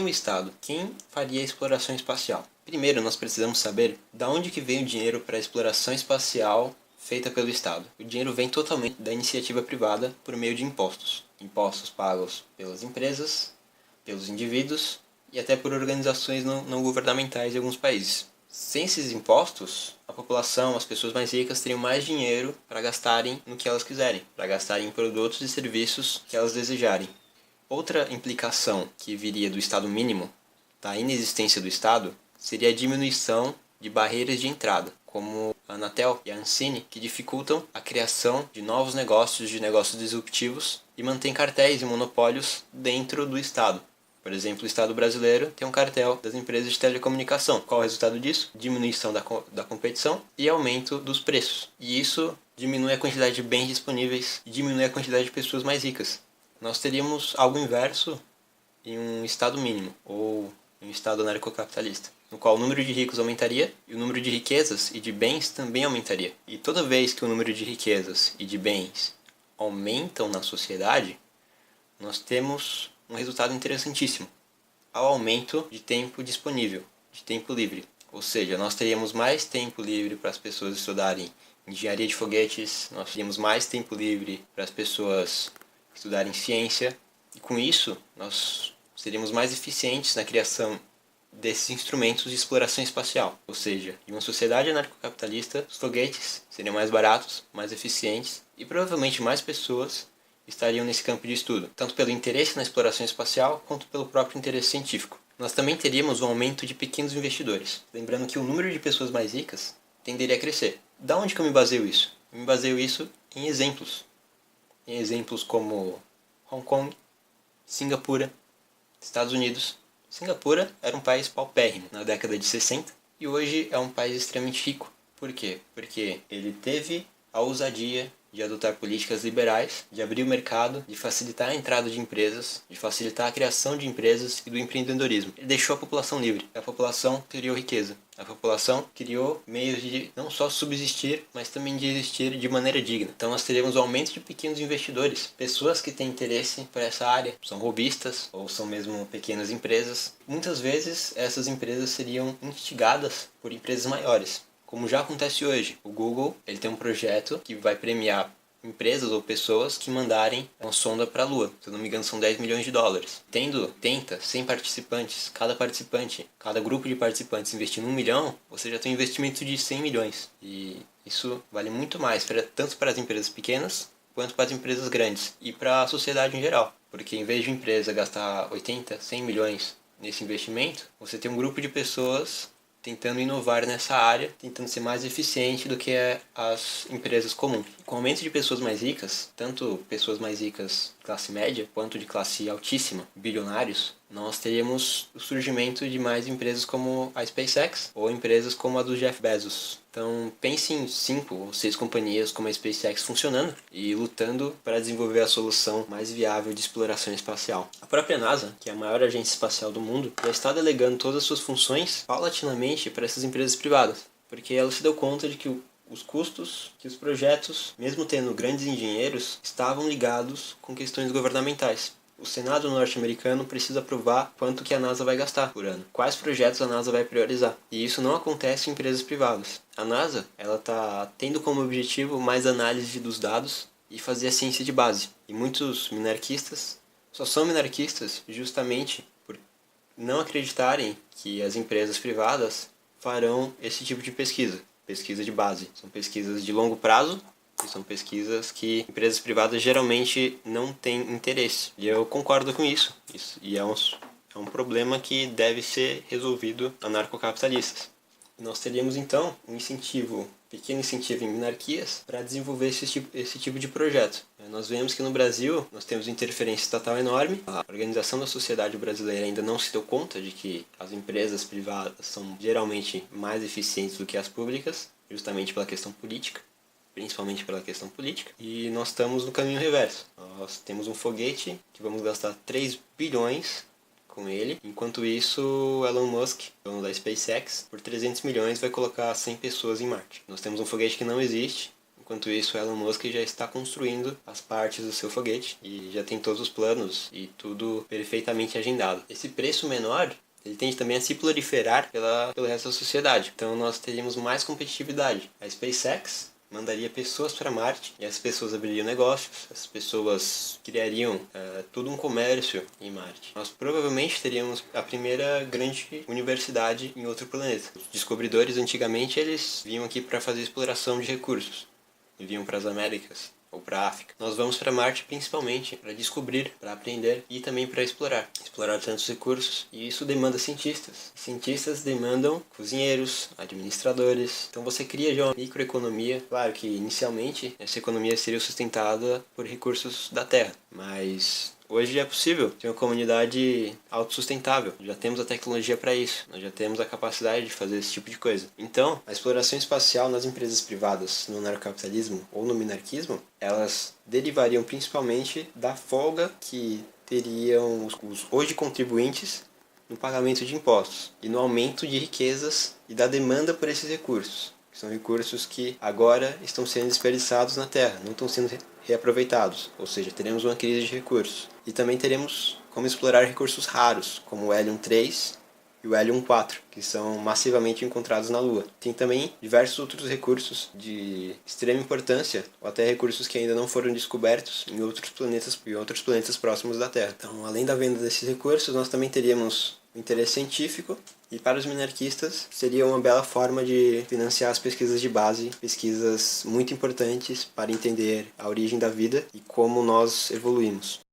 o Estado, quem faria a exploração espacial? Primeiro, nós precisamos saber de onde que vem o dinheiro para a exploração espacial feita pelo Estado. O dinheiro vem totalmente da iniciativa privada por meio de impostos. Impostos pagos pelas empresas, pelos indivíduos e até por organizações não governamentais em alguns países. Sem esses impostos, a população, as pessoas mais ricas teriam mais dinheiro para gastarem no que elas quiserem, para gastarem em produtos e serviços que elas desejarem. Outra implicação que viria do Estado mínimo, da inexistência do Estado, seria a diminuição de barreiras de entrada, como a Anatel e a Ancine, que dificultam a criação de novos negócios, de negócios disruptivos e mantêm cartéis e monopólios dentro do Estado. Por exemplo, o Estado brasileiro tem um cartel das empresas de telecomunicação. Qual é o resultado disso? Diminuição da competição e aumento dos preços. E isso diminui a quantidade de bens disponíveis e diminui a quantidade de pessoas mais ricas. Nós teríamos algo inverso em um Estado mínimo, ou em um Estado anarcocapitalista, no qual o número de ricos aumentaria e o número de riquezas e de bens também aumentaria. E toda vez que o número de riquezas e de bens aumentam na sociedade, nós temos um resultado interessantíssimo, ao aumento de tempo disponível, de tempo livre. Ou seja, nós teríamos mais tempo livre para as pessoas estudarem engenharia de foguetes, nós teríamos mais tempo livre para as pessoas estudarem ciência, e com isso nós seríamos mais eficientes na criação desses instrumentos de exploração espacial. Ou seja, em uma sociedade anarcocapitalista, os foguetes seriam mais baratos, mais eficientes e provavelmente mais pessoas estariam nesse campo de estudo, tanto pelo interesse na exploração espacial quanto pelo próprio interesse científico. Nós também teríamos um aumento de pequenos investidores, lembrando que o número de pessoas mais ricas tenderia a crescer. Da onde que eu me baseio isso? Eu me baseio isso em exemplos. Em exemplos como Hong Kong, Singapura, Estados Unidos. Singapura era um país paupérrimo na década de 60 e hoje é um país extremamente rico. Por quê? Porque ele teve a ousadia de adotar políticas liberais, de abrir o mercado, de facilitar a entrada de empresas, de facilitar a criação de empresas e do empreendedorismo. Ele deixou a população livre. A população criou riqueza. A população criou meios de não só subsistir, mas também de existir de maneira digna. Então nós teremos um aumento de pequenos investidores, pessoas que têm interesse por essa área, são robistas ou são mesmo pequenas empresas. Muitas vezes essas empresas seriam instigadas por empresas maiores, como já acontece hoje. O Google ele tem um projeto que vai premiar empresas ou pessoas que mandarem uma sonda para a Lua. Se eu não me engano, são 10 milhões de dólares. Tendo 100 participantes, cada grupo de participantes investindo 1 milhão, você já tem um investimento de 100 milhões. E isso vale muito mais, tanto para as empresas pequenas, quanto para as empresas grandes e para a sociedade em geral. Porque em vez de uma empresa gastar 80, 100 milhões nesse investimento, você tem um grupo de pessoas tentando inovar nessa área, tentando ser mais eficiente do que as empresas comuns. Com o aumento de pessoas mais ricas, tanto pessoas mais ricas de classe média, quanto de classe altíssima, bilionários, nós teríamos o surgimento de mais empresas como a SpaceX ou empresas como a do Jeff Bezos. Então pense em 5 ou 6 companhias como a SpaceX funcionando e lutando para desenvolver a solução mais viável de exploração espacial. A própria NASA, que é a maior agência espacial do mundo, já está delegando todas as suas funções paulatinamente para essas empresas privadas, porque ela se deu conta de que os custos, que os projetos, mesmo tendo grandes engenheiros, estavam ligados com questões governamentais. O Senado norte-americano precisa aprovar quanto que a NASA vai gastar por ano, quais projetos a NASA vai priorizar. E isso não acontece em empresas privadas. A NASA está tendo como objetivo mais análise dos dados e fazer a ciência de base. E muitos minarquistas só são minarquistas justamente por não acreditarem que as empresas privadas farão esse tipo de pesquisa de base. São pesquisas de longo prazo, e são pesquisas que empresas privadas geralmente não têm interesse. E eu concordo com isso. E é um problema que deve ser resolvido anarcocapitalistas. Nós teríamos então um pequeno incentivo em minarquias para desenvolver esse tipo de projeto. Nós vemos que no Brasil nós temos interferência estatal enorme. A organização da sociedade brasileira ainda não se deu conta de que as empresas privadas são geralmente mais eficientes do que as públicas, justamente pela questão política. Principalmente pela questão política, e nós estamos no caminho reverso. Nós temos um foguete que vamos gastar 3 bilhões com ele, enquanto isso Elon Musk, dono da SpaceX, por 300 milhões vai colocar 100 pessoas em Marte. Nós temos um foguete que não existe, Enquanto isso, Elon Musk já está construindo as partes do seu foguete e já tem todos os planos e tudo perfeitamente agendado. Esse preço menor, ele tende também a se proliferar pelo resto da sociedade. Então nós teríamos mais competitividade. A SpaceX mandaria pessoas para Marte e as pessoas abririam negócios, as pessoas criariam todo um comércio em Marte. Nós provavelmente teríamos a primeira grande universidade em outro planeta. Os descobridores antigamente eles vinham aqui para fazer exploração de recursos e vinham para as Américas ou para a África. Nós vamos para Marte principalmente para descobrir, para aprender e também para explorar tantos recursos. E isso demanda cientistas. Cientistas demandam cozinheiros, administradores. Então você cria já uma microeconomia. Claro que inicialmente essa economia seria sustentada por recursos da Terra, mas hoje é possível ter uma comunidade autossustentável. Já temos a tecnologia para isso. Nós já temos a capacidade de fazer esse tipo de coisa. Então, a exploração espacial nas empresas privadas, no anarcapitalismo ou no minarquismo, elas derivariam principalmente da folga que teriam os hoje contribuintes no pagamento de impostos e no aumento de riquezas e da demanda por esses recursos. São recursos que agora estão sendo desperdiçados na Terra, não estão sendo reaproveitados, ou seja, teremos uma crise de recursos. E também teremos como explorar recursos raros, como o Helium 3 e o Helium 4, que são massivamente encontrados na Lua. Tem também diversos outros recursos de extrema importância, ou até recursos que ainda não foram descobertos em outros planetas próximos da Terra. Então, além da venda desses recursos, nós também teríamos o interesse científico, e para os minarquistas seria uma bela forma de financiar as pesquisas de base, pesquisas muito importantes para entender a origem da vida e como nós evoluímos.